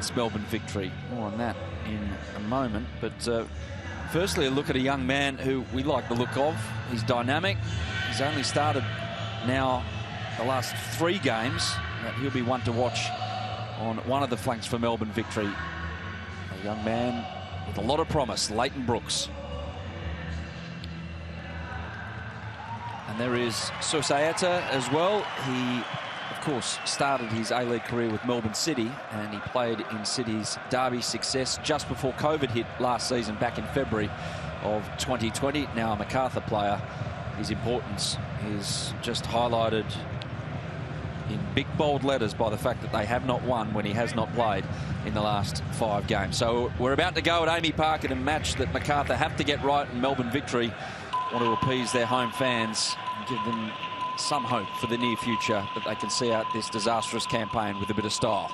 against Melbourne Victory. More on that in a moment. But firstly, a look at a young man who we like the look of. He's dynamic. He's only started now the last 3 games. But he'll be one to watch on one of the flanks for Melbourne Victory. A young man with a lot of promise, Leighton Brooks. And there is Susaeta as well. He, of course, started his A-League career with Melbourne City, and he played in City's derby success just before COVID hit last season, back in February of 2020. Now a Macarthur player. His importance is just highlighted in big bold letters by the fact that they have not won when he has not played in the last 5 games. So we're about to go at Amy Park in a match that Macarthur have to get right, and Melbourne Victory want to appease their home fans and give them some hope for the near future that they can see out this disastrous campaign with a bit of style.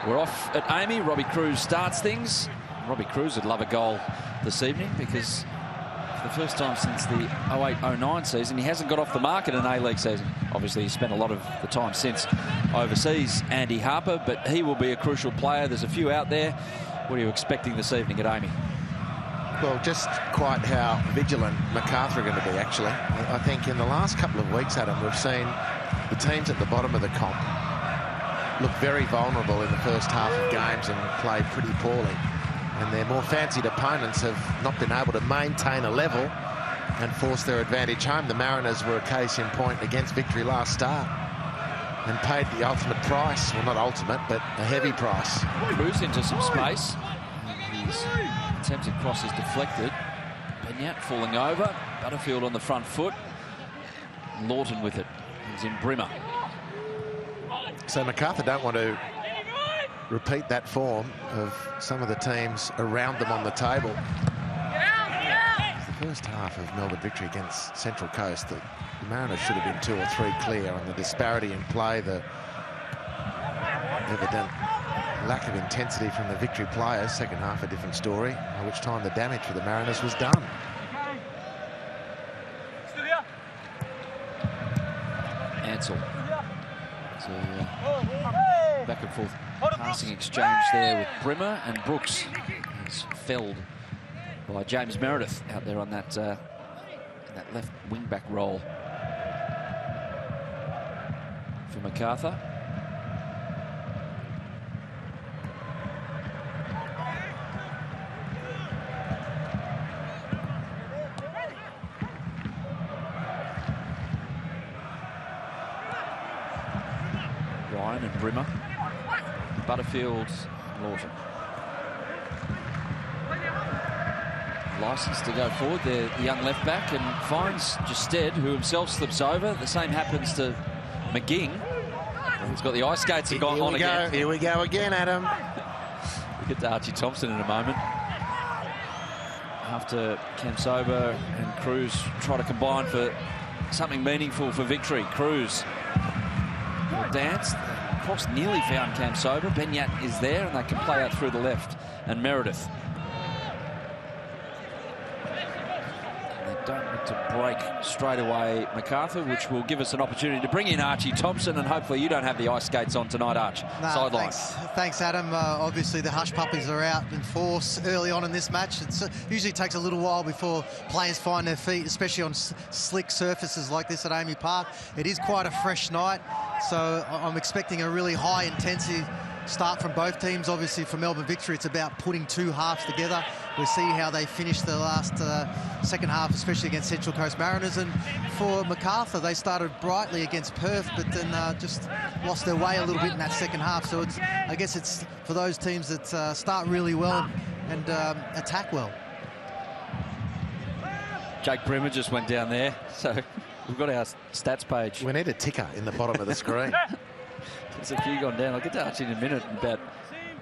We're off at Amy. Robbie Cruz starts things. Robbie Cruz would love a goal this evening because for the first time since the 08-09 season, he hasn't got off the mark in an A-League season. Obviously, he spent a lot of the time since overseas, Andy Harper, but he will be a crucial player. There's a few out there. What are you expecting this evening at Amy? Well, just quite how vigilant Macarthur are going to be, actually. I think in the last couple of weeks, Adam, we've seen the teams at the bottom of the comp look very vulnerable in the first half of games and play pretty poorly. And their more fancied opponents have not been able to maintain a level and force their advantage home. The Mariners were a case in point against Victory last start and paid the ultimate price. Well, not ultimate, but a heavy price. Cruz into some space. His attempted cross is deflected. Benyat falling over. Butterfield on the front foot. Lawton with it. He's in Brimmer. So Macarthur don't want to repeat that form of some of the teams around them on the table. The first half of Melbourne Victory against Central Coast, the Mariners should have been 2 or 3 clear on the disparity in play, the evident lack of intensity from the Victory players. Second half a different story, by which time the damage for the Mariners was done. Ansell. So, back and forth passing exchange there with Brimmer, and Brooks is felled by James Meredith out there on that left wing-back role for Macarthur. Ryan and Brimmer. Butterfield, Lawton. Licensed to go forward, the young left back, and finds Justed, who himself slips over. The same happens to McGing. He's got the ice skates have gone on again. Here we go again, Adam. We'll get to Archie Thompson in a moment. After Kamsoba and Cruz try to combine for something meaningful for Victory. Cruz will dance. Cross nearly found Kamsoba. Benyat is there, and they can play out through the left. And Meredith. And they don't need to break straight away Macarthur, which will give us an opportunity to bring in Archie Thompson, and hopefully you don't have the ice skates on tonight, Arch. Sideline. Thanks, Adam. Obviously, the hush puppies are out in force early on in this match. It usually takes a little while before players find their feet, especially on slick surfaces like this at Amy Park. It is quite a fresh night, so I'm expecting a really high intensity start from both teams. Obviously, for Melbourne Victory, it's about putting 2 halves together. We'll see how they finish the last second half, especially against Central Coast Mariners. And for Macarthur, they started brightly against Perth, but then just lost their way a little bit in that second half. So I guess it's for those teams that start really well and attack well. Jake Brimmer just went down there, so we've got our stats page. We need a ticker in the bottom of the screen. There's a few gone down. I'll get to Archie in a minute, but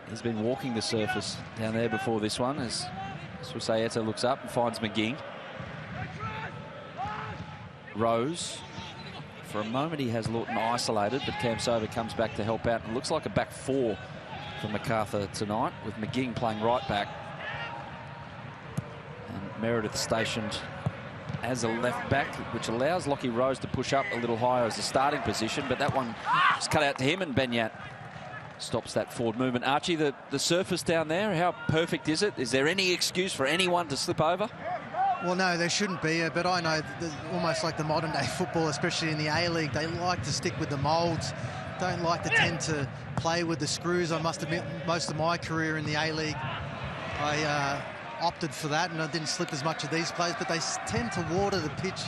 he's been walking the surface down there before this one as Susaeta looks up and finds McGing. Rose. For a moment, he has Lawton isolated, but Kamsoba comes back to help out. It looks like a back 4 for Macarthur tonight, with McGing playing right back. And Meredith stationed as a left back, which allows Lockie Rose to push up a little higher as a starting position, but that one is cut out to him, and Benyat stops that forward movement. Archie, the surface down there, how perfect is it? Is there any excuse for anyone to slip over? Well, no, there shouldn't be, but I know almost like the modern day football, especially in the A-League, they like to stick with the moulds, don't like to tend to play with the screws. I must admit, most of my career in the A-League, I opted for that, and I didn't slip as much of these plays, but they tend to water the pitch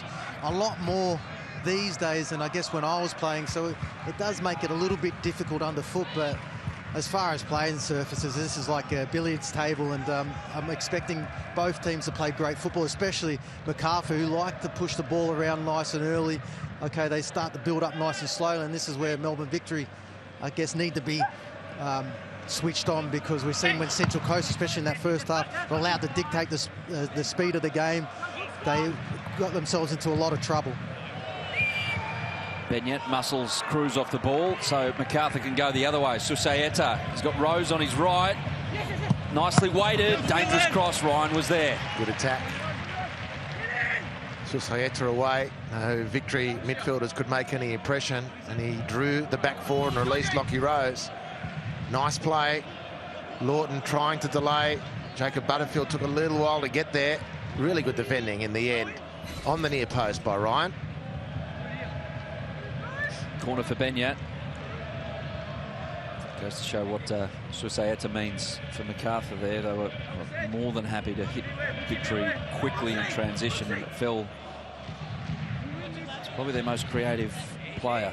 a lot more these days than I guess when I was playing, so it does make it a little bit difficult underfoot. But as far as playing surfaces, this is like a billiards table, and I'm expecting both teams to play great football, especially Macarthur, who like to push the ball around nice and early. Okay, they start to build up nice and slow, and this is where Melbourne Victory, I guess, need to be switched on, because we've seen when Central Coast, especially in that first half, were allowed to dictate the speed of the game, they got themselves into a lot of trouble. Benyat muscles Cruz off the ball, so Macarthur can go the other way. Susaeta, he's got Rose on his right. Nicely weighted, dangerous cross, Ryan was there. Good attack. Susaeta away. No Victory midfielders could make any impression, and he drew the back four and released Lockie Rose. Nice play. Lawton trying to delay. Jacob Butterfield took a little while to get there. Really good defending in the end. On the near post by Ryan. Corner for Benyat. Goes to show what Susaeta means for Macarthur there. They were more than happy to hit Victory quickly in transition, and it fell. It's probably their most creative player.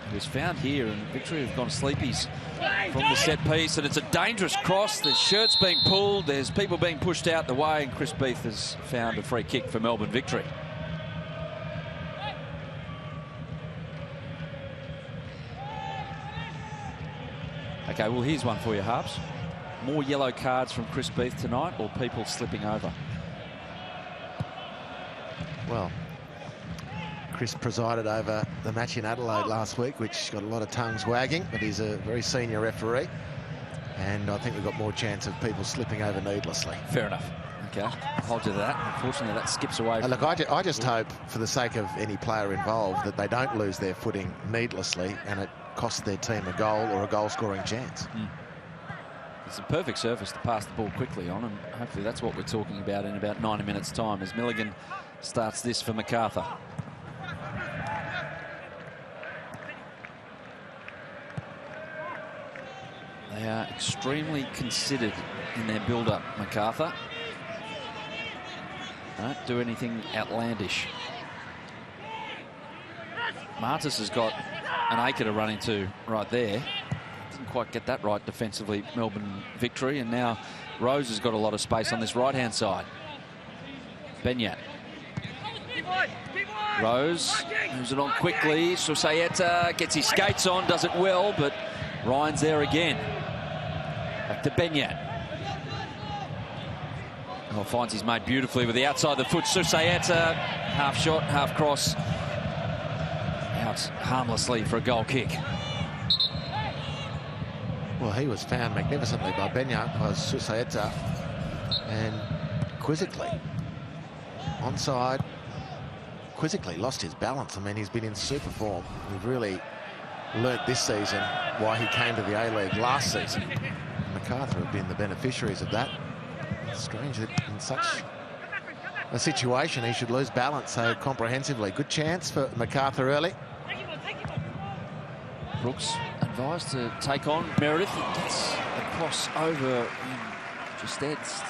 He was found here, and Victory have gone sleepies from the set piece, and it's a dangerous cross. There's shirts being pulled, there's people being pushed out the way, and Chris Beath has found a free kick for Melbourne Victory. Okay, well, here's one for you, Harps. More yellow cards from Chris Beath tonight, or people slipping over? Well, Chris presided over the match in Adelaide last week, which got a lot of tongues wagging, but he's a very senior referee, and I think we've got more chance of people slipping over needlessly. Fair enough. Okay, I'll hold you to that. Unfortunately, that skips away. Look, I just hope, for the sake of any player involved, that they don't lose their footing needlessly and it costs their team a goal or a goal-scoring chance. It's a perfect surface to pass the ball quickly on, and hopefully that's what we're talking about in about 90 minutes' time as Milligan starts this for Macarthur. They are extremely considered in their build-up, Macarthur. Don't do anything outlandish. Martis has got an acre to run into right there. Didn't quite get that right defensively, Melbourne Victory, and now Rose has got a lot of space on this right-hand side. Benyat. Rose moves it on quickly. Susaeta gets his skates on, does it well, but Ryan's there again. Back to Benyat. Oh, finds his mate beautifully with the outside of the foot. Susaeta, half shot, half cross. Out harmlessly for a goal kick. Well, he was found magnificently by Benyat, by Susaeta, and quizzically onside. Quizzically lost his balance. I mean, he's been in super form. We've really learnt this season why he came to the A-League last season. Macarthur have been the beneficiaries of that. It's strange that in such a situation he should lose balance so comprehensively. Good chance for Macarthur early. Brooks advised to take on Meredith. He gets a cross over in Justed's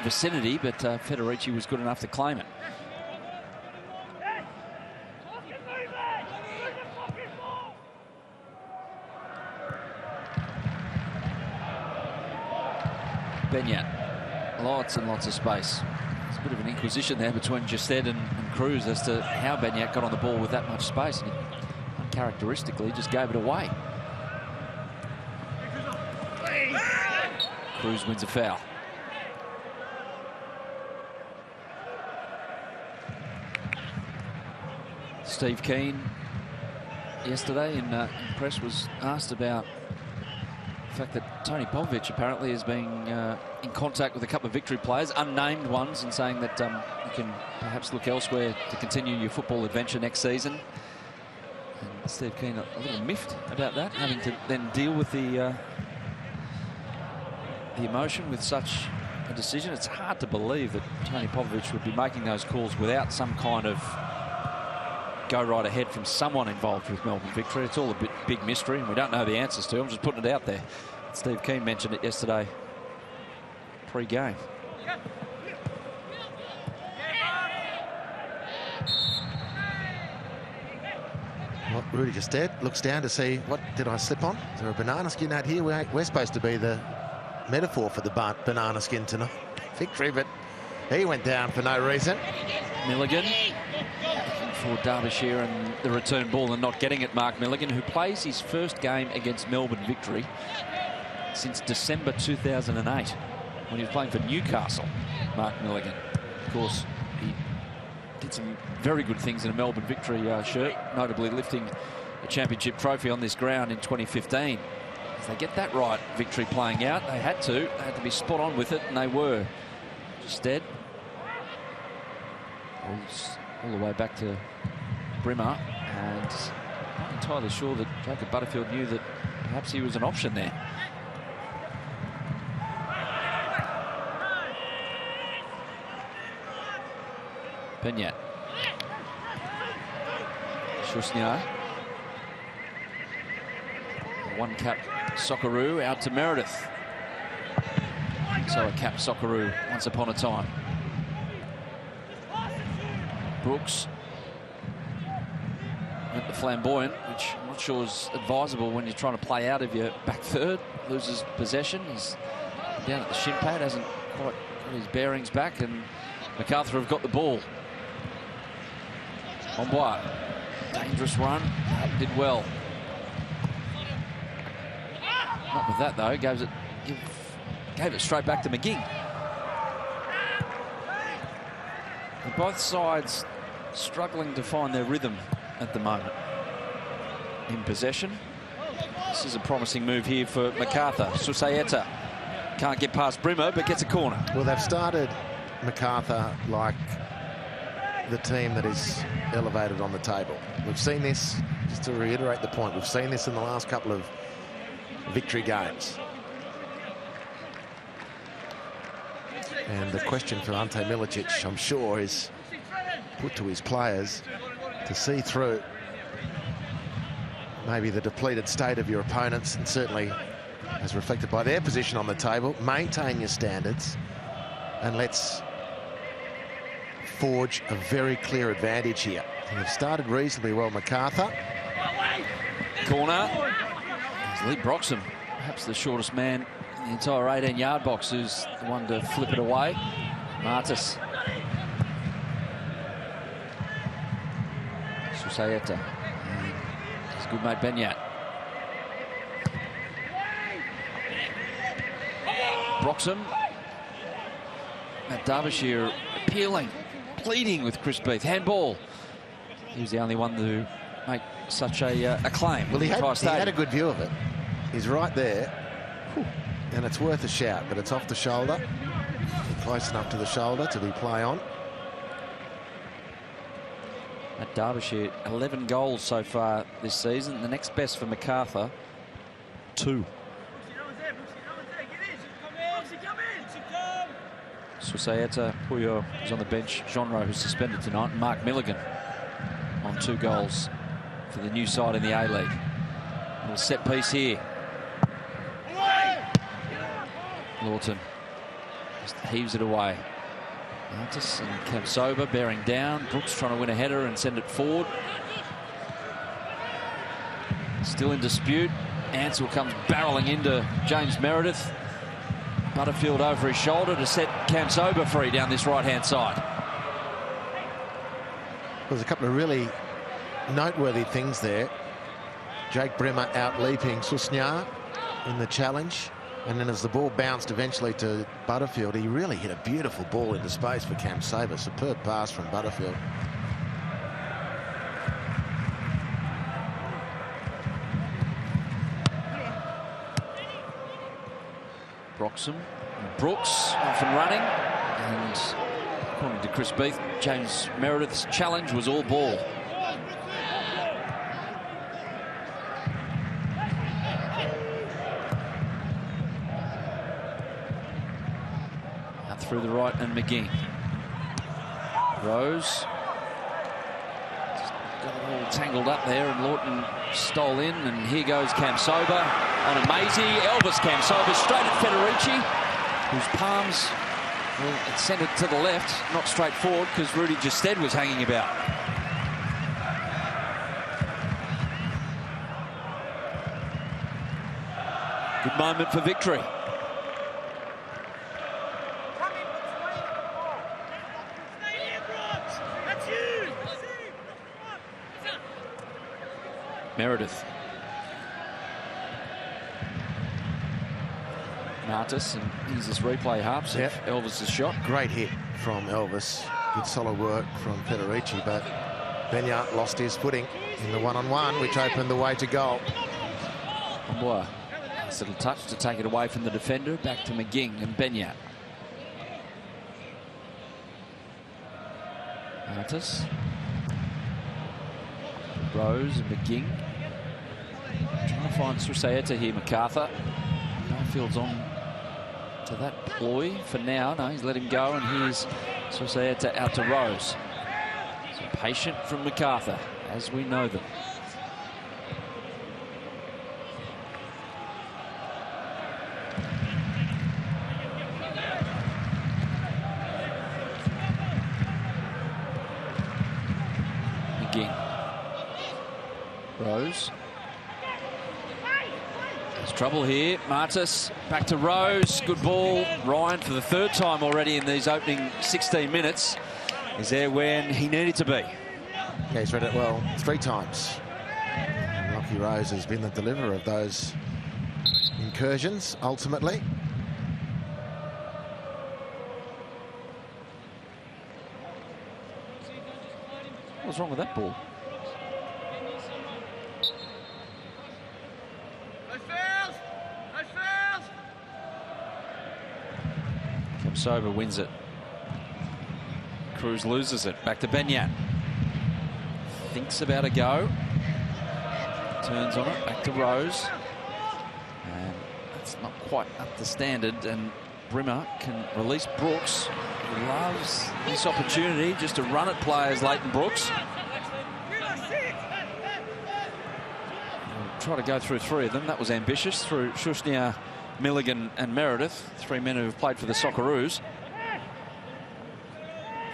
vicinity, but Federici was good enough to claim it. Benyat, lots and lots of space. There's a bit of an inquisition there between Justed and Cruz as to how Benyat got on the ball with that much space, and he uncharacteristically just gave it away. Cruz wins a foul. Steve Keane yesterday in press was asked about fact that Tony Popovic apparently has been in contact with a couple of Victory players, unnamed ones, and saying that you can perhaps look elsewhere to continue your football adventure next season. And Steve Keane a little miffed about that, having to then deal with the emotion with such a decision. It's hard to believe that Tony Popovic would be making those calls without some kind of go right ahead from someone involved with Melbourne Victory. It's all a big mystery, and we don't know the answers to. I'm just putting it out there. Steve Keane mentioned it yesterday pre-game. What Rudy just did, looks down to see, what did I slip on? Is there a banana skin out here? We're supposed to be the metaphor for the banana skin tonight. Victory, but he went down for no reason. Milligan for Derbyshire and the return ball and not getting it. Mark Milligan, who plays his first game against Melbourne Victory since December 2008 when he was playing for Newcastle. Mark Milligan, of course, he did some very good things in a Melbourne Victory shirt, notably lifting a championship trophy on this ground in 2015. As they get that right, Victory playing out, they had to be spot on with it, and they were. Instead, all the way back to Brimmer, and not entirely sure that Jacob Butterfield knew that perhaps he was an option there. Peñat. Shusnia. One cap Socceroo out to Meredith. So a cap Socceroo once upon a time. Brooks went the flamboyant, which I'm not sure is advisable when you're trying to play out of your back third. Loses possession. He's down at the shin pad, hasn't quite got his bearings back, and Macarthur have got the ball. Ombois, dangerous run, did well. Not with that though, gave it straight back to McGee. And both sides struggling to find their rhythm at the moment in possession. This is a promising move here for Macarthur. Susaeta can't get past Brimmer, but gets a corner. Well, they've started Macarthur like the team that is elevated on the table. We've seen this, just to reiterate the point, we've seen this in the last couple of Victory games. And the question for Ante Milicic, I'm sure, is put to his players to see through maybe the depleted state of your opponents, and certainly as reflected by their position on the table, maintain your standards, and let's forge a very clear advantage here. And they've started reasonably well, Macarthur. Corner. There's Lee Broxham, perhaps the shortest man in the entire 18-yard box, who's the one to flip it away. Martis. Susaeta. His good mate Peñat. Broxham. Matt Derbyshire appealing, pleading with Chris Beath. Handball. He was the only one to make such a claim. Well, he had a good view of it. He's right there. And it's worth a shout, but it's off the shoulder. Close enough to the shoulder to be play on. At Derbyshire, 11 goals so far this season. The next best for Macarthur, 2. Susaeta, Puyo is on the bench. Genre, who's suspended tonight. And Mark Milligan on 2 goals for the new side in the A-League. Little set piece here. Lawton just heaves it away. Martis and Kamsoba bearing down. Brooks trying to win a header and send it forward. Still in dispute. Ansell comes barreling into James Meredith. Butterfield over his shoulder to set Kamsoba free down this right-hand side. There's a couple of really noteworthy things there. Jake Brimmer out-leaping Susnya in the challenge. And then as the ball bounced eventually to Butterfield, he really hit a beautiful ball into space for Kamsoba. Superb pass from Butterfield. Broxham. Brooks off and running. And according to Chris Beath, James Meredith's challenge was all ball. Out through the right and McGing. Rose. Got it all tangled up there, and Lawton stole in, and here goes Kamsoba on a Maisie. Elvis Kamsoba straight at Federici, whose palms will send it to the left, not straight forward, because Rudy Gested was hanging about. Good moment for Victory. Meredith. Martis, and here's his replay harps of Elvis's shot. Great hit from Elvis. Good solid work from Federici, but Benyat lost his footing in the one-on-one, which opened the way to goal. Amboa. Nice little touch to take it away from the defender. Back to McGing and Benyat. Martis. Rose and McGing. Trying to find Susaeta here, Macarthur. Field's on to that ploy for now. No, he's let him go, and here's Susaeta out to Rose. So patient from Macarthur, as we know them. McGing. Rose. There's trouble here. Martis back to Rose. Good ball. Ryan, for the third time already in these opening 16 minutes, is there when he needed to be. Yeah, he's read it well 3 times. And Lockie Rose has been the deliverer of those incursions, ultimately. What's wrong with that ball? Kamsoba wins it. Cruz loses it. Back to Benyat. Thinks about a go. Turns on it. Back to Rose. And that's not quite up to standard. And Brimmer can release Brooks. He loves this opportunity just to run at players, Leighton Brooks. He'll try to go through 3 of them. That was ambitious, through Shushnia, Milligan and Meredith, 3 men who have played for the Socceroos.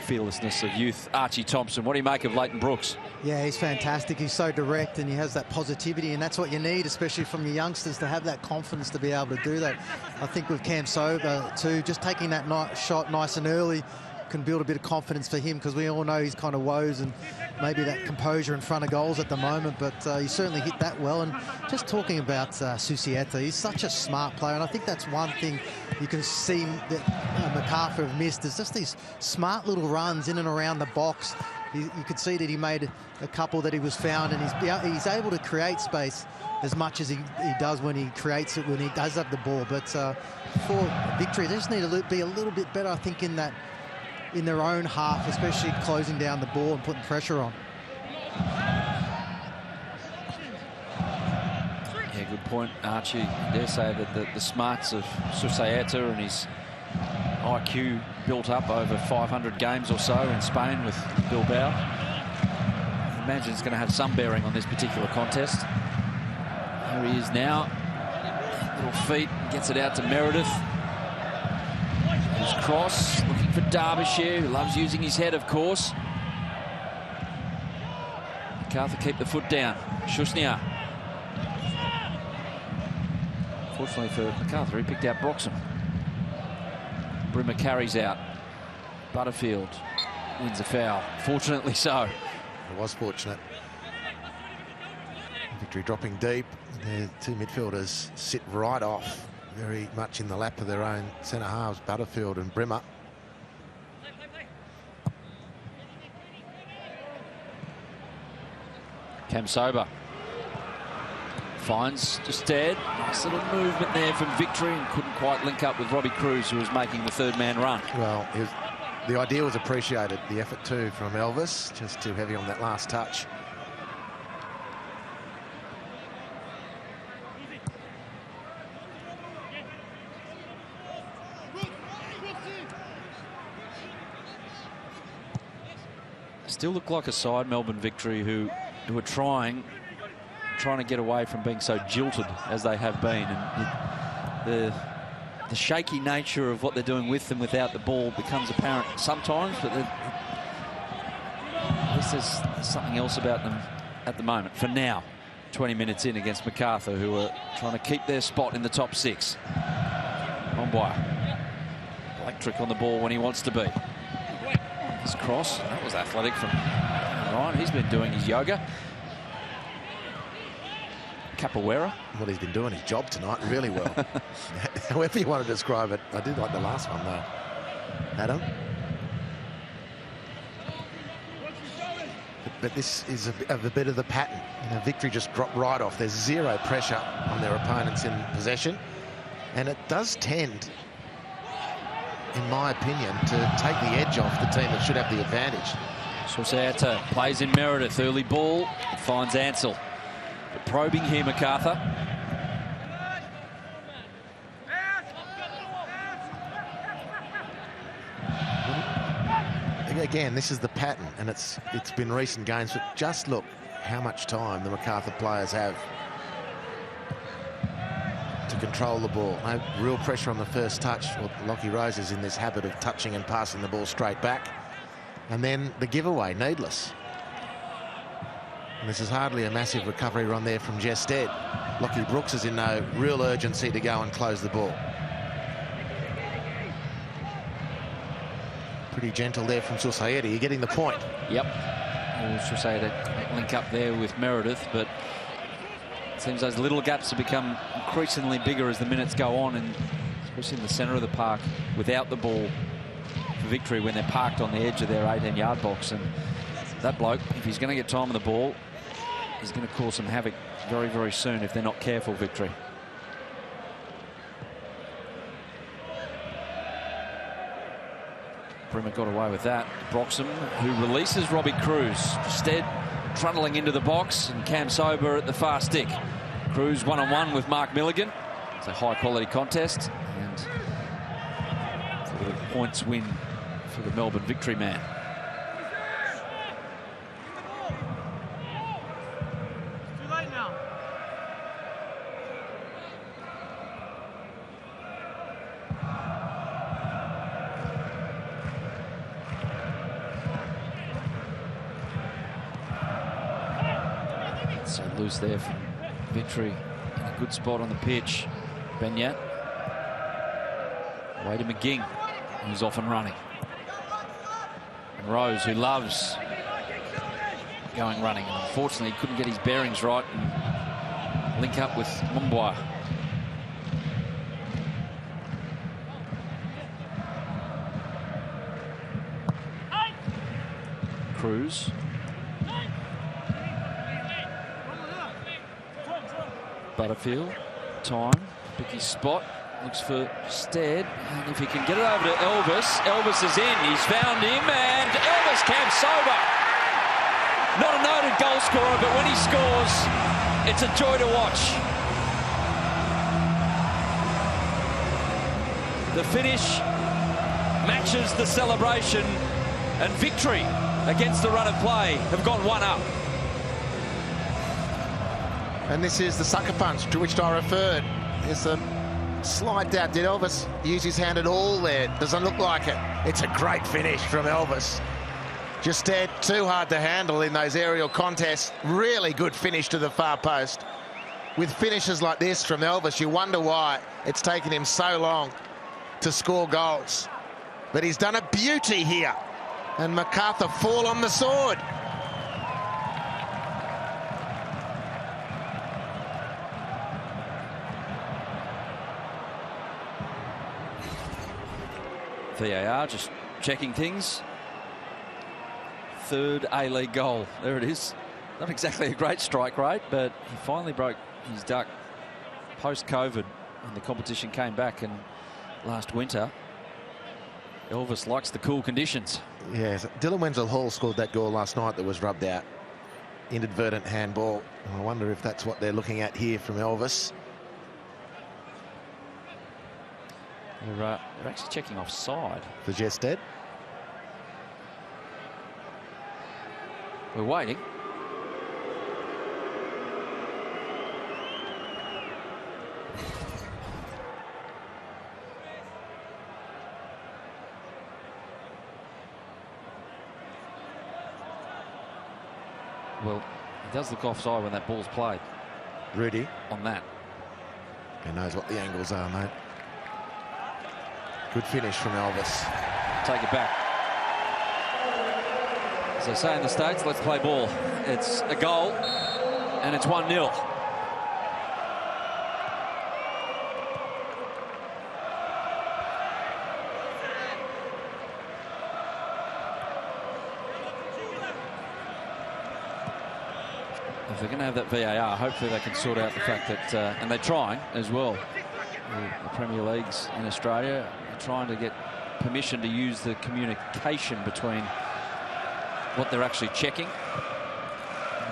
Fearlessness of youth. Archie Thompson, what do you make of Leighton Brooks? Yeah, he's fantastic. He's so direct, and he has that positivity, and that's what you need, especially from your youngsters, to have that confidence to be able to do that. I think with Kamsoba too, just taking that shot nice and early can build a bit of confidence for him, because we all know he's kind of woes and maybe that composure in front of goals at the moment, but he certainly hit that well. And just talking about Susaeta, he's such a smart player, and I think that's one thing you can see that Macarthur have missed, is just these smart little runs in and around the box. You could see that he made a couple that he was found, and he's able to create space as much as he does when he creates it, when he does have the ball. But for Victory, they just need to be a little bit better, I think, in their own half, especially closing down the ball and putting pressure on. Yeah, good point, Archie. I dare say that the smarts of Susaeta and his IQ built up over 500 games or so in Spain with Bilbao, I imagine it's going to have some bearing on this particular contest. There he is now. Little feet, gets it out to Meredith. His cross, looking for Derbyshire, who loves using his head, of course. Macarthur keep the foot down. Shushnia. Fortunately for Macarthur, he picked out Broxham. Brimmer carries out. Butterfield wins a foul. Fortunately so. It was fortunate. Victory dropping deep. Their 2 midfielders sit right off, very much in the lap of their own centre halves, Butterfield and Brimmer. Kamsoba. Finds just dead. Nice little movement there from Victory, and couldn't quite link up with Robbie Cruz, who was making the third man run. Well, the idea was appreciated. The effort too from Elvis, just too heavy on that last touch. Still look like a side, Melbourne Victory, who are trying to get away from being so jilted as they have been, and the shaky nature of what they're doing with and without the ball becomes apparent sometimes, but at least there's something else about them at the moment. For now, 20 minutes in against Macarthur, who are trying to keep their spot in the top 6. Ombuya, electric on the ball when he wants to be. His cross, that was athletic from Ryan. He's been doing his yoga. Capoeira. Well, he's been doing his job tonight really well. However you want to describe it. I did like the last one, though. Adam? But this is a bit of the pattern. You know, Victory just dropped right off. There's zero pressure on their opponents in possession. And it does tend, in my opinion, to take the edge off the team that should have the advantage. Susaeta plays in Meredith. Early ball, finds Ansell. But probing here, Macarthur. Again, this is the pattern, and it's been recent games, but just look how much time the Macarthur players have to control the ball. No real pressure on the first touch. Well, Lockie Rose is in this habit of touching and passing the ball straight back. And then the giveaway, needless. And this is hardly a massive recovery run there from Jested. Lockie Brooks is in no real urgency to go and close the ball. Pretty gentle there from Susaeta. You're getting the point. Yep. Susaeta link up there with Meredith, but it seems those little gaps have become increasingly bigger as the minutes go on, and especially in the centre of the park without the ball for Victory when they're parked on the edge of their 18-yard box. And that bloke, if he's going to get time on the ball, he's going to cause some havoc very, very soon if they're not careful, Victory. Brimmer got away with that. Broxham, who releases Robbie Cruz. Instead, trundling into the box, and Cam Sober at the far stick. Cruz one-on-one with Mark Milligan. It's a high-quality contest, and for the points win for the Melbourne Victory man. So loose there from Victory in a good spot on the pitch. Benyat. Away to McGing, who's off and running. And Rose, who loves going running. And unfortunately, he couldn't get his bearings right and link up with Ombuya. Cruz. Butterfield, time, pick his spot, looks for Stead, and if he can get it over to Elvis, Elvis is in, he's found him, and Elvis camps sober. Not a noted goal scorer, but when he scores, it's a joy to watch. The finish matches the celebration, and Victory against the run of play have gone one up. And this is the sucker punch to which I referred. There's a slight doubt. Did Elvis use his hand at all there? Doesn't look like it. It's a great finish from Elvis. Just dead, too hard to handle in those aerial contests. Really good finish to the far post. With finishes like this from Elvis, you wonder why it's taken him so long to score goals. But he's done a beauty here. And Macarthur fall on the sword. VAR just checking things. Third A-League goal. There it is. Not exactly a great strike rate, but he finally broke his duck post-COVID when the competition came back and last winter. Elvis likes the cool conditions. Yes, Dylan Wenzel-Hall scored that goal last night that was rubbed out. Inadvertent handball. I wonder if that's what they're looking at here from Elvis. They're actually checking offside. For Jested. We're waiting. Well, it does look offside when that ball's played. Rudy. On that. He knows what the angles are, mate. Good finish from Elvis. Take it back. As they say in the States, let's play ball. It's a goal, and it's 1-0. If they're going to have that VAR, hopefully they can sort out the fact that, and they're trying as well. The Premier Leagues in Australia are trying to get permission to use the communication between what they're actually checking,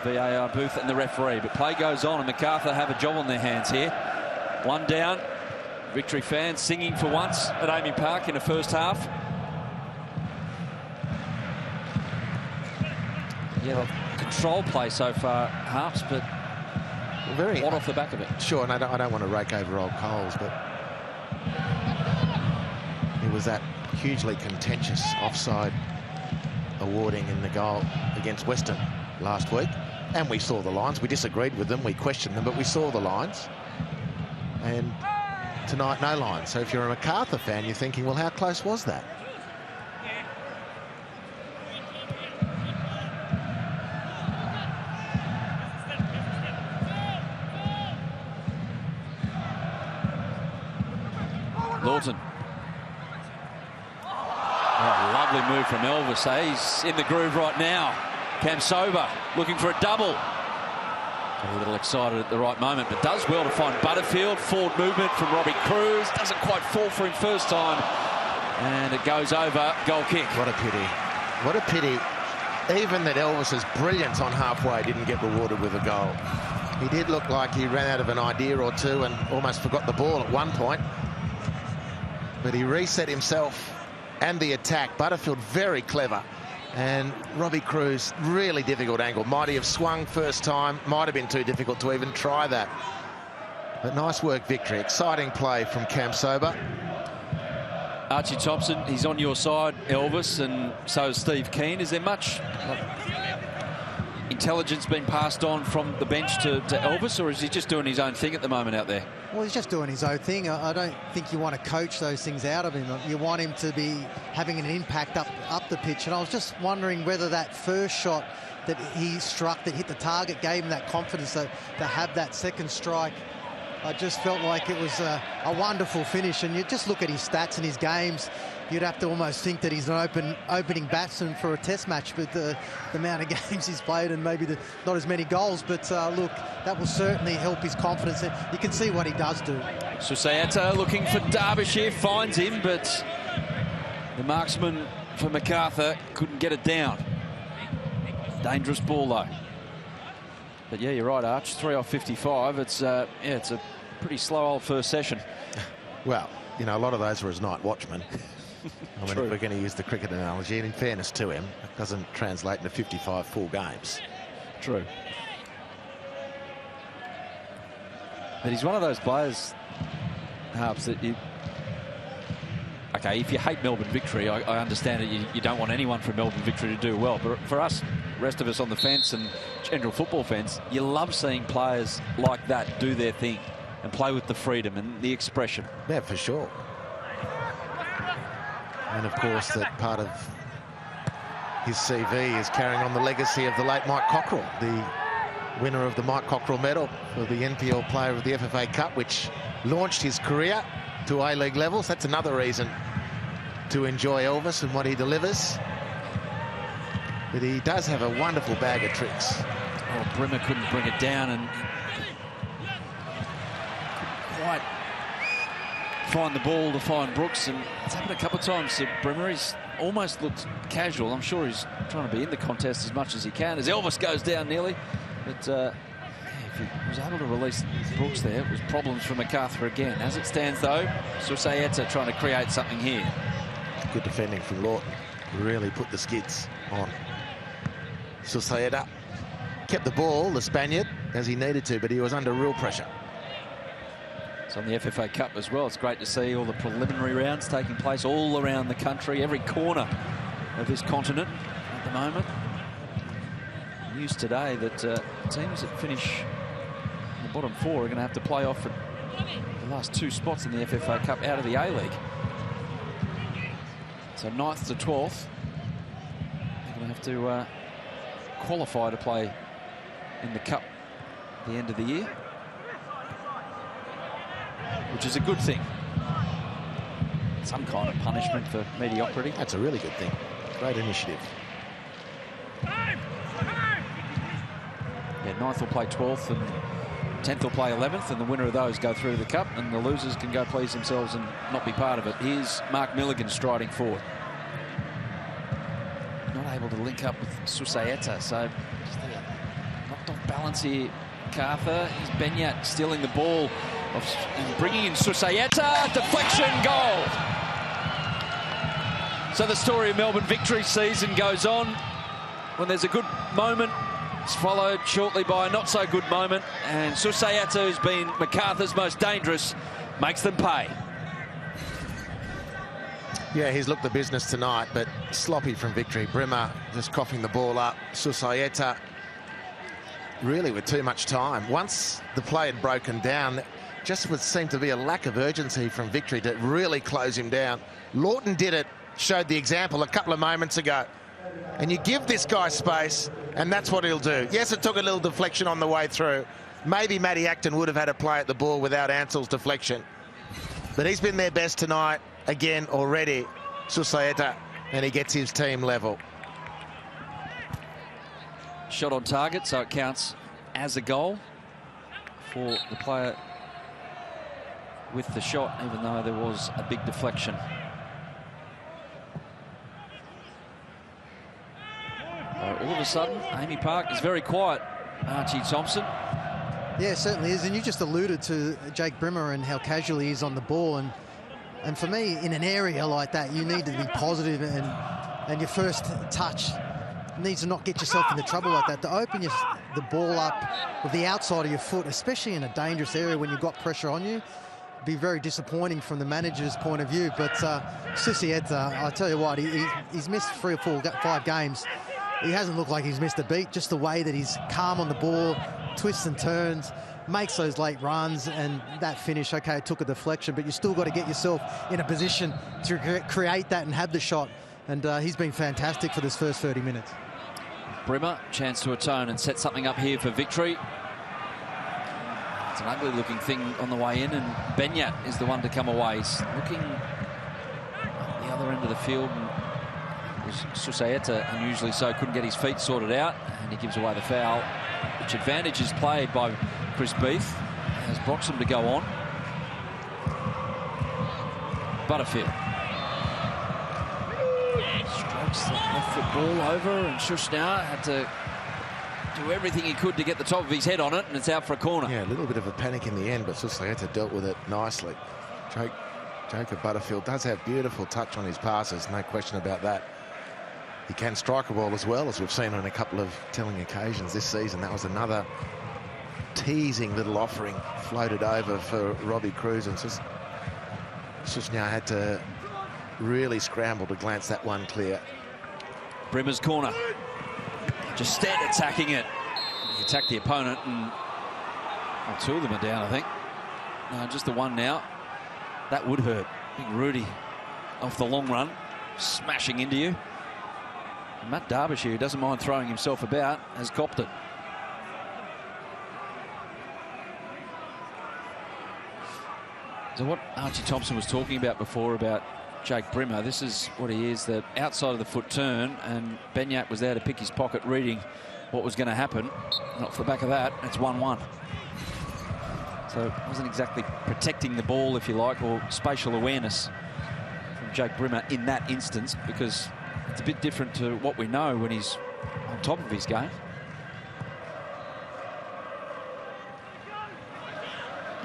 the VAR booth and the referee. But play goes on, and Macarthur have a job on their hands here. One down. Victory fans singing for once at AAMI Park in the first half. Yeah, control play so far, Harps, but very one off the back of it. Sure, and I don't want to rake over old coals, but it was that hugely contentious offside awarding in the goal against Western last week, and we saw the lines. We disagreed with them, we questioned them, but we saw the lines. And tonight, no lines. So if you're a Macarthur fan, you're thinking, well, how close was that? Lawton. Oh, lovely move from Elvis. He's in the groove right now. Kamsoba looking for a double. A little excited at the right moment, but does well to find Butterfield. Forward movement from Robbie Cruz. Doesn't quite fall for him first time. And it goes over. Goal kick. What a pity. What a pity. Even that Elvis's brilliance on halfway didn't get rewarded with a goal. He did look like he ran out of an idea or two and almost forgot the ball at one point. But he reset himself and the attack. Butterfield very clever. And Robbie Cruz, really difficult angle. Might he have swung first time. Might have been too difficult to even try that. But nice work, Victory. Exciting play from Kamsoba. Archie Thompson, he's on your side, Elvis, and so is Steve Keane. Is there much intelligence being passed on from the bench to Elvis, or is he just doing his own thing at the moment out there? Well, he's just doing his own thing. I don't think you want to coach those things out of him. You want him to be having an impact up the pitch. And I was just wondering whether that first shot that he struck that hit the target gave him that confidence to have that second strike. I just felt like it was a wonderful finish. And you just look at his stats and his games, you'd have to almost think that he's an opening batsman for a test match with the amount of games he's played and maybe not as many goals. But look, that will certainly help his confidence. You can see what he does do. Susaeta looking for Derbyshire, finds him, but the marksman for Macarthur couldn't get it down. Dangerous ball though. But yeah, you're right, Arch. 3 off 55. It's a pretty slow old first session. Well, you know, a lot of those were his night watchmen. I mean, True. if we're going to use the cricket analogy, and in fairness to him, it doesn't translate into 55 full games. True. But he's one of those players, Harps, that you... Okay, if you hate Melbourne Victory, I understand that you don't want anyone from Melbourne Victory to do well. But for us, rest of us on the fence and general football fans, you love seeing players like that do their thing and play with the freedom and the expression. Yeah, for sure. And of course, that part of his CV is carrying on the legacy of the late Mike Cockrell, the winner of the Mike Cockrell medal for the NPL Player of the FFA Cup, which launched his career to A-League levels. That's another reason to enjoy Elvis and what he delivers. But he does have a wonderful bag of tricks. Oh, Brimmer couldn't bring it down, and quite find the ball to find Brooks, and it's happened a couple of times to Brimmer. He's almost looked casual. I'm sure he's trying to be in the contest as much as he can, as Elvis goes down nearly. But if he was able to release Brooks there, it was problems for Macarthur again. As it stands, though, Susaeta trying to create something here. Good defending from Lawton. Really put the skids on. Susaeta kept the ball, the Spaniard, as he needed to, but he was under real pressure. It's on the FFA Cup as well. It's great to see all the preliminary rounds taking place all around the country, every corner of this continent at the moment. News today that teams that finish in the bottom four are going to have to play off for the last two spots in the FFA Cup out of the A-League. So 9th to 12th, they're going to have to qualify to play in the Cup at the end of the year, which is a good thing. Some kind of punishment for mediocrity. That's a really good thing. Great initiative. Yeah, 9th will play 12th and 10th will play 11th, and the winner of those go through to the Cup, and the losers can go please themselves and not be part of it. Here's Mark Milligan striding forward. Not able to link up with Susaeta, so knocked off balance here. Macarthur, here's Benyat stealing the ball and bringing in Susaeta. Deflection, goal. So the story of Melbourne Victory season goes on. When there's a good moment, it's followed shortly by a not-so-good moment, and Susaeta, who's been Macarthur's most dangerous, makes them pay. Yeah, he's looked the business tonight, but sloppy from Victory. Brimmer just coughing the ball up. Susaeta really with too much time. Once the play had broken down, just would seem to be a lack of urgency from Victory to really close him down. Lawton did it, showed the example a couple of moments ago. And you give this guy space, and that's what he'll do. Yes, it took a little deflection on the way through. Maybe Matty Acton would have had a play at the ball without Ansell's deflection. But he's been their best tonight, again, already, Susaeta, and he gets his team level. Shot on target, so it counts as a goal for the player with the shot, even though there was a big deflection. All of a sudden, Amy Park is very quiet, Archie Thompson. Yeah, it certainly is. And you just alluded to Jake Brimmer and how casual he is on the ball. And for me, in an area like that, you need to be positive, and your first touch needs to not get yourself into trouble like that. To open the ball up with the outside of your foot, especially in a dangerous area when you've got pressure on you, be very disappointing from the manager's point of view. But Susaeta, I tell you what, he's missed 3 or 5 games. He hasn't looked like he's missed a beat. Just the way that he's calm on the ball, twists and turns, makes those late runs, and that finish, okay, it took a deflection, but you still got to get yourself in a position to create that and have the shot. And he's been fantastic for this first 30 minutes. Brimmer, chance to atone and set something up here for Victory. It's an ugly looking thing on the way in, and Benyat is the one to come away. He's looking at the other end of the field, and Susaeta, unusually so, couldn't get his feet sorted out, and he gives away the foul, which advantage is played by Chris Beath as Broxham to go on. Butterfield strokes the left foot ball over, and Shushnar had to do everything he could to get the top of his head on it, and it's out for a corner. Yeah, a little bit of a panic in the end, but Susaeta dealt with it nicely. Jacob Butterfield does have beautiful touch on his passes, no question about that. He can strike a ball as well, as we've seen on a couple of telling occasions this season. That was another teasing little offering floated over for Robbie Cruz, and Sushnja had to really scramble to glance that one clear. Brimmer's corner. Just stand attacking it. He attacked the opponent, and well, 2 of them are down, I think. No, just the one now. That would hurt. Big Rudy off the long run, smashing into you. And Matt Derbyshire, who doesn't mind throwing himself about, has copped it. So what Archie Thompson was talking about before about Jake Brimmer, this is what he is, the outside of the foot turn, and Benyat was there to pick his pocket, reading what was going to happen. And off the back of that, it's 1-1. So it wasn't exactly protecting the ball, if you like, or spatial awareness from Jake Brimmer in that instance, because it's a bit different to what we know when he's on top of his game.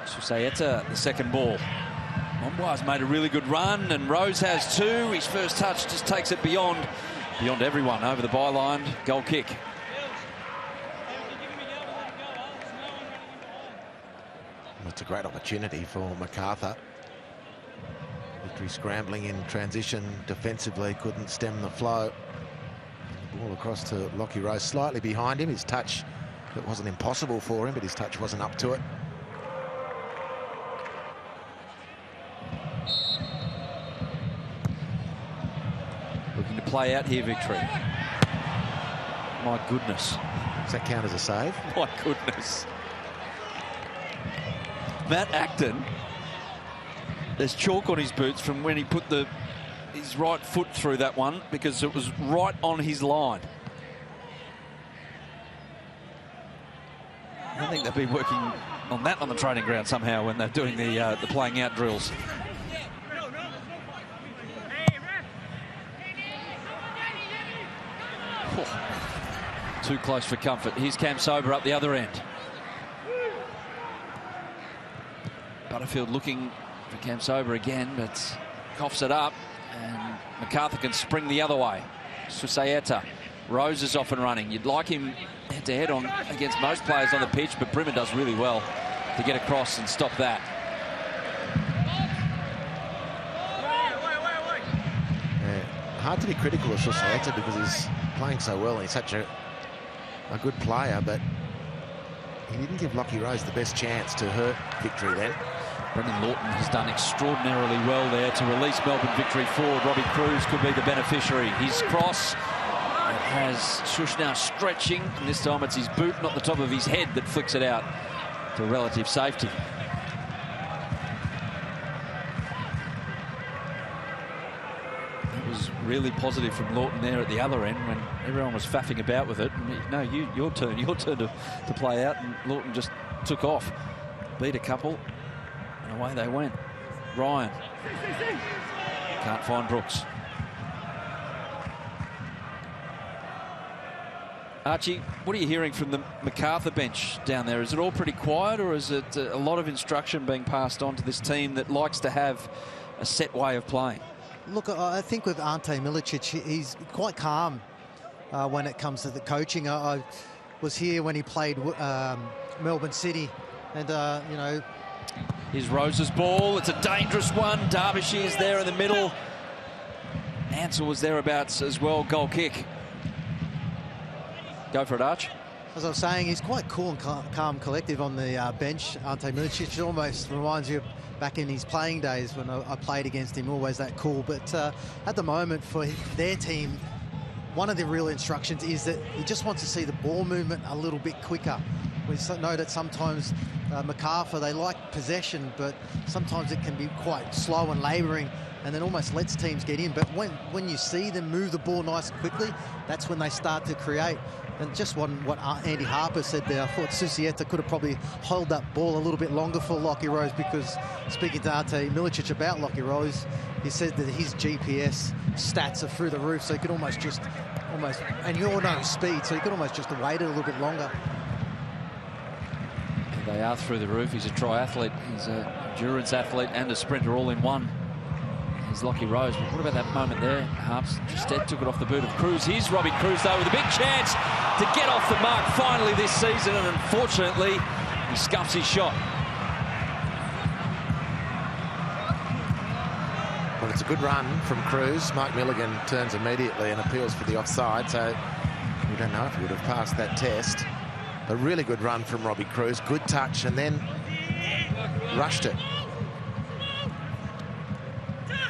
Susaeta, the second ball. Momboi's made a really good run, and Rose has too. His first touch just takes it beyond everyone, over the byline. Goal kick. It's a great opportunity for Macarthur. Victory scrambling in transition defensively, couldn't stem the flow. The ball across to Lockie Rose, slightly behind him. His touch, it wasn't impossible for him, but his touch wasn't up to it. Looking to play out here, Victory. My goodness. Does that count as a save? My goodness. Matt Acton, there's chalk on his boots from when he put his right foot through that one, because it was right on his line. I think they've been working on that on the training ground somehow when they're doing the playing out drills. Too close for comfort. Here's Cam Sober up the other end. Butterfield looking for Cam Sober again, but coughs it up, and Macarthur can spring the other way. Susaeta. Rose is off and running. You'd like him head-to-head on against most players on the pitch, but Brimmer does really well to get across and stop that. Yeah, hard to be critical of Susaeta because he's playing so well. He's such a good player, but he didn't give Lockie Rose the best chance to hurt Victory then. Brendan Lawton has done extraordinarily well there to release Melbourne Victory forward. Robbie Cruz could be the beneficiary. His cross has Shush now stretching, and this time it's his boot, not the top of his head, that flicks it out to relative safety. It was really positive from Lawton there at the other end when everyone was faffing about with it. And, no, your turn to play out, and Lawton just took off, beat a couple, and away they went. Ryan can't find Brooks. Archie, what are you hearing from the Macarthur bench down there? Is it all pretty quiet, or is it a lot of instruction being passed on to this team that likes to have a set way of playing? Look, I think with Ante Milicic, he's quite calm when it comes to the coaching. I was here when he played Melbourne City, and, you know... Here's Rose's ball. It's a dangerous one. Derbyshire is there in the middle. Ansell was thereabouts as well. Goal kick. Go for it, Arch. As I was saying, he's quite cool and calm, collective on the bench. Ante Milicic almost reminds you of back in his playing days when I played against him, always that cool. But at the moment, for their team, one of the real instructions is that he just wants to see the ball movement a little bit quicker. We know that sometimes Macarthur, they like possession, but sometimes it can be quite slow and labouring, and then almost lets teams get in. But when you see them move the ball nice and quickly, that's when they start to create. And just what Andy Harper said there, I thought Susaeta could have probably held that ball a little bit longer for Lockie Rose, because speaking to Ante Milicic about Lockie Rose, he said that his GPS stats are through the roof, so he could almost, and you all know his speed, so he could almost just have waited a little bit longer. They are through the roof. He's a triathlete, he's an endurance athlete and a sprinter all in one. He's Lockie Rose, but what about that moment there? Harps just took it off the boot of Cruz. Here's Robbie Cruz, though, with a big chance to get off the mark finally this season, and unfortunately, he scuffs his shot. Well, it's a good run from Cruz. Mark Milligan turns immediately and appeals for the offside, so we don't know if he would have passed that test. A really good run from Robbie Cruz. Good touch, and then rushed it.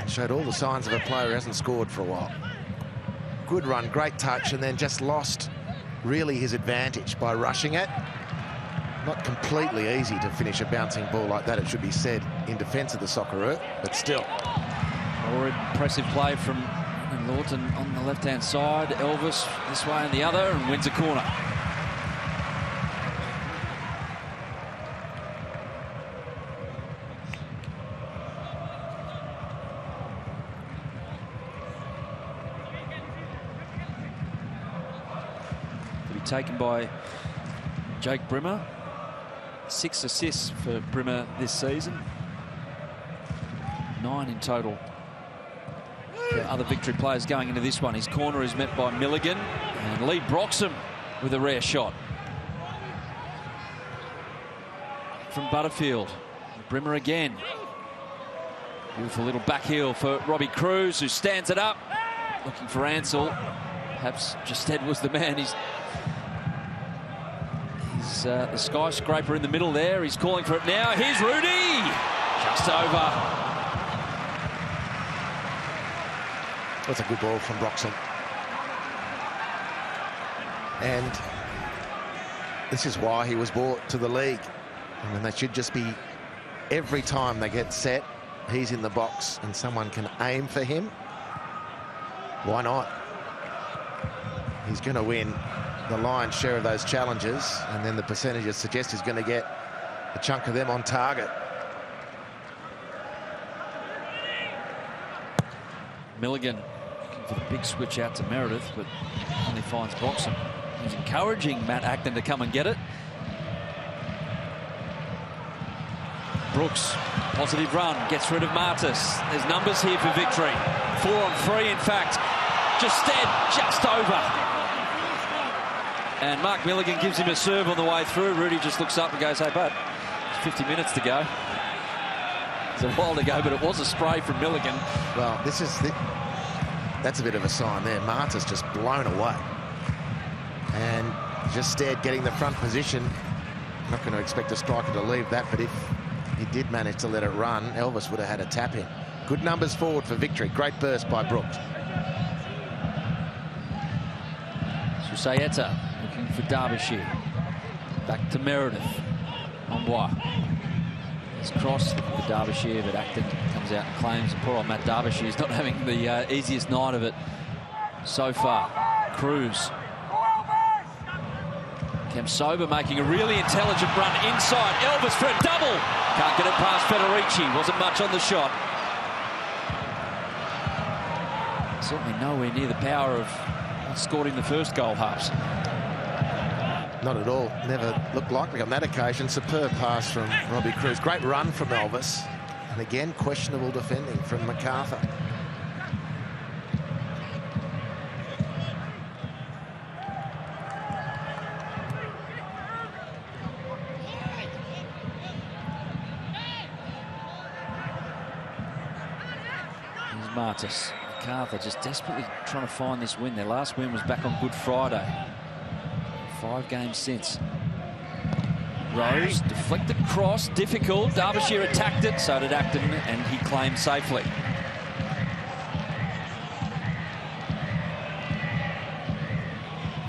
Showed all the signs of a player who hasn't scored for a while. Good run, great touch, and then just lost really his advantage by rushing it. Not completely easy to finish a bouncing ball like that, it should be said, in defence of the Socceroo, but still. More impressive play from Lawton on the left-hand side. Elvis this way and the other, and wins a corner. taken by Jake Brimmer. 6 assists for Brimmer this season. 9 in total for other Victory players going into this one. His corner is met by Milligan, and Lee Broxham with a rare shot from Butterfield. Brimmer again. Beautiful little back heel for Robbie Cruz, who stands it up, looking for Ansell. Perhaps Justed was the man. He's the skyscraper in the middle there. He's calling for it now. Here's Rudy. Just over. That's a good ball from Broxham. And this is why he was brought to the league. I mean, they should just be, every time they get set, he's in the box and someone can aim for him. Why not? He's going to win the lion's share of those challenges, and then the percentages suggest he's going to get a chunk of them on target. Milligan looking for the big switch out to Meredith, but only finds Broxham. He's encouraging Matt Acton to come and get it. Brooks, positive run, gets rid of Martis. There's numbers here for Victory. 4 on 3, in fact. Just over. And Mark Milligan gives him a serve on the way through. Rudy just looks up and goes, hey, bud, it's 50 minutes to go. It's a while to go, but it was a spray from Milligan. Well, that's a bit of a sign there. Martis just blown away. And Justed getting the front position. Not going to expect a striker to leave that, but if he did manage to let it run, Elvis would have had a tap in. Good numbers forward for Victory. Great burst by Brooks. Susaeta looking for Derbyshire. Back to Meredith. Ombois. It's crossed for Derbyshire, but Acton comes out and claims. And poor old Matt Derbyshire is not having the easiest night of it so far. Cruz. Kemsoba making a really intelligent run inside. Elvis for a double. Can't get it past Federici. Wasn't much on the shot. Certainly nowhere near the power of what scored him the first goal, Harps. Not at all. Never looked likely on that occasion. Superb pass from Robbie Cruz. Great run from Elvis. And again, questionable defending from Macarthur. Martis. Macarthur just desperately trying to find this win. Their last win was back on Good Friday. 5 games since. Rose, deflected cross, difficult. Derbyshire attacked it, so did Acton, and he claimed safely.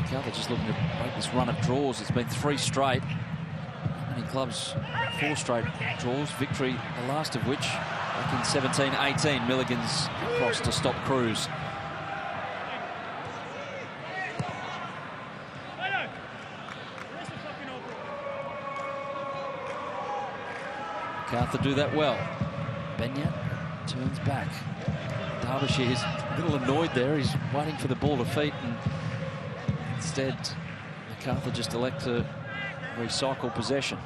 Macarthur just looking to break this run of draws. It's been 3 straight. Many clubs, 4 straight draws. Victory, the last of which back in 17-18, Milligan's across to stop Cruz. Macarthur do that well. Benyat turns back. Derbyshire's a little annoyed there. He's waiting for the ball to feet, and instead Macarthur just elect to recycle possession.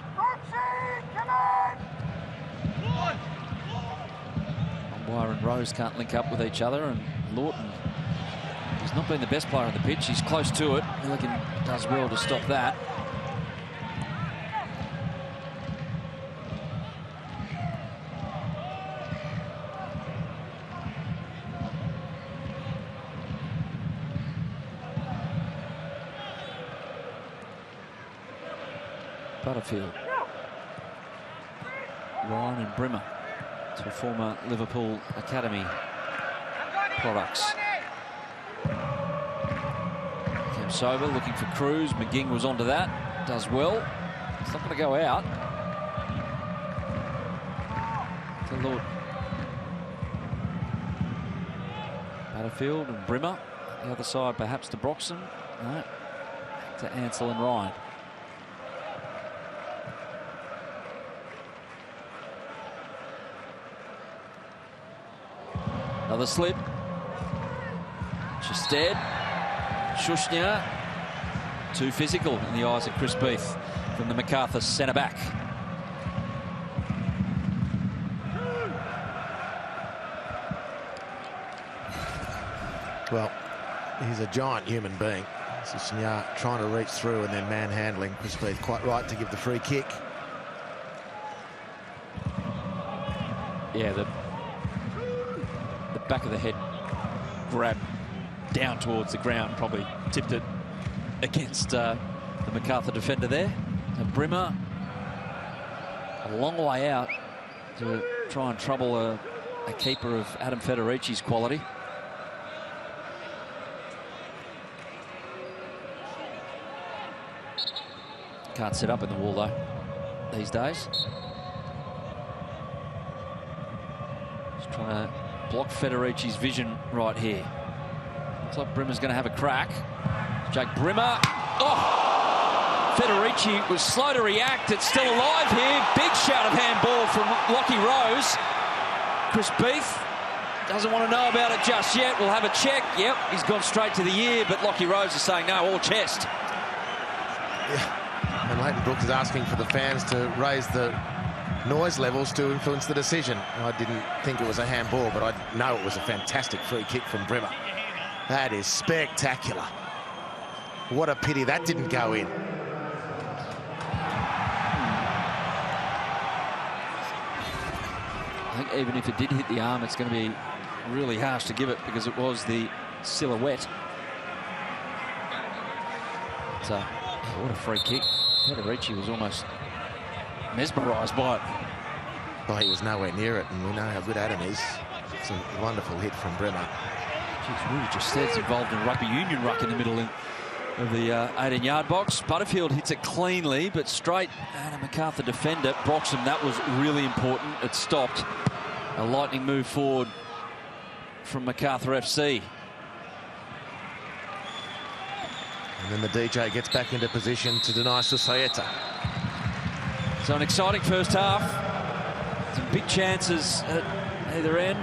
Ombois and Rose can't link up with each other, and Lawton, he's not been the best player on the pitch. He's close to it. Milligan does well to stop that. Butterfield. Ryan and Brimmer, to former Liverpool Academy products. Kemsoba looking for Cruz. McGing was onto that. Does well. It's not going to go out. To Lord. Butterfield and Brimmer. The other side perhaps to Broxham. No. To Ansell and Ryan. Another slip. Justed. Shushnia. too physical in the eyes of Chris Beath from the Macarthur centre-back. Well, he's a giant human being. Susaeta trying to reach through and then manhandling. Chris Beath quite right to give the free kick. Yeah, the back of the head grab down towards the ground probably tipped it against the Macarthur defender there. And Brimmer a long way out to try and trouble a keeper of Adam Federici's quality. Can't sit up in the wall though these days. Just trying to block Federici's vision right here. Looks like Brimmer's going to have a crack. Jake Brimmer. Oh! Federici was slow to react. It's still alive here. Big shout of handball from Lockie Rose. Chris Beath doesn't want to know about it just yet. We'll have a check. Yep, he's gone straight to the ear, but Lockie Rose is saying no, all chest. Yeah. And Leighton Brooks is asking for the fans to raise the noise levels to influence the decision. I didn't think it was a handball, but I know it was a fantastic free kick from Brimmer. That is spectacular. What a pity that didn't go in. I think even if it did hit the arm, it's going to be really harsh to give it because it was the silhouette. So, what a free kick. Federici was almost mesmerised by it. Well, he was nowhere near it, and we know how good Adam is. It's a wonderful hit from Brimmer. Jeez, we just said it's involved in rugby union ruck in the middle of the 18-yard box. Butterfield hits it cleanly, but straight at a Macarthur defender. Broxham, that was really important. It stopped a lightning move forward from Macarthur FC. And then the DJ gets back into position to deny Susaeta. So an exciting first half. Some big chances at either end.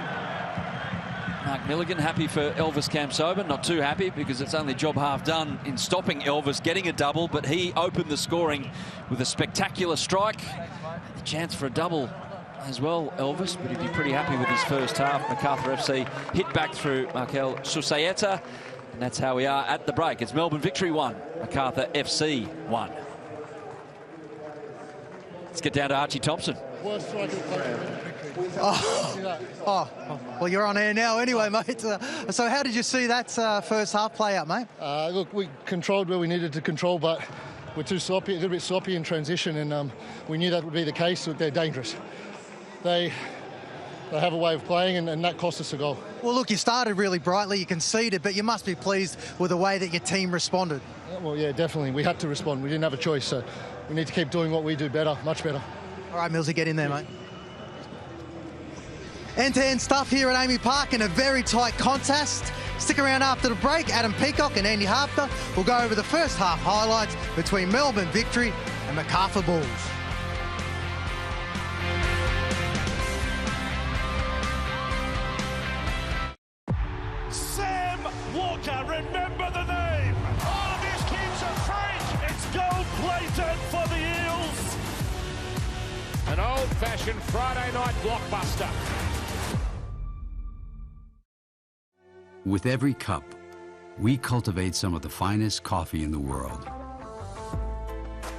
Mark Milligan happy for Elvis Kamsoba, not too happy because it's only job half done in stopping Elvis getting a double, but he opened the scoring with a spectacular strike. The chance for a double as well, Elvis, but he'd be pretty happy with his first half. Macarthur FC hit back through Markel Susaeta, and that's how we are at the break. It's Melbourne Victory 1, Macarthur FC 1. Let's get down to Archie Thompson. Well, you're on air now anyway, mate. So how did you see that first half play out, mate? Look, we controlled where we needed to control, but we're too sloppy, a little bit sloppy in transition, and we knew that would be the case. So they're dangerous. They have a way of playing, and that cost us a goal. Well, look, you started really brightly, you conceded, but you must be pleased with the way that your team responded. Well, yeah, definitely. We had to respond. We didn't have a choice, so we need to keep doing what we do better, much better. All right, Millsy, get in there, mate. End-to-end stuff here at Amy Park in a very tight contest. Stick around after the break. Adam Peacock and Andy Harper will go over the first half highlights between Melbourne Victory and Macarthur Bulls. Sam Walker, remember the name. Oh, this kid's a freak. It's gold-plated for the Eels. An old-fashioned Friday night blockbuster. With every cup, we cultivate some of the finest coffee in the world.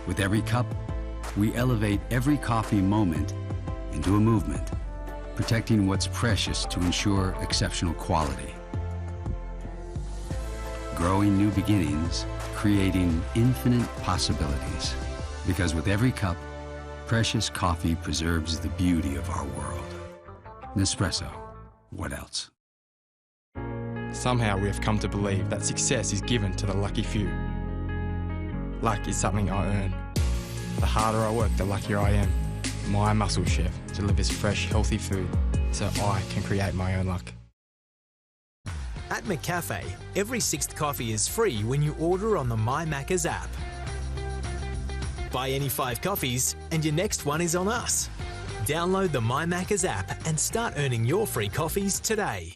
With every cup, we elevate every coffee moment into a movement, protecting what's precious to ensure exceptional quality. Growing new beginnings, creating infinite possibilities. Because with every cup, precious coffee preserves the beauty of our world. Nespresso, what else? Somehow we have come to believe that success is given to the lucky few. Luck is something I earn. The harder I work, the luckier I am. My muscle chef delivers fresh, healthy food so I can create my own luck. At McCafe, every sixth coffee is free when you order on the My Macca's app. Buy any 5 coffees and your next one is on us. Download the My Macca's app and start earning your free coffees today.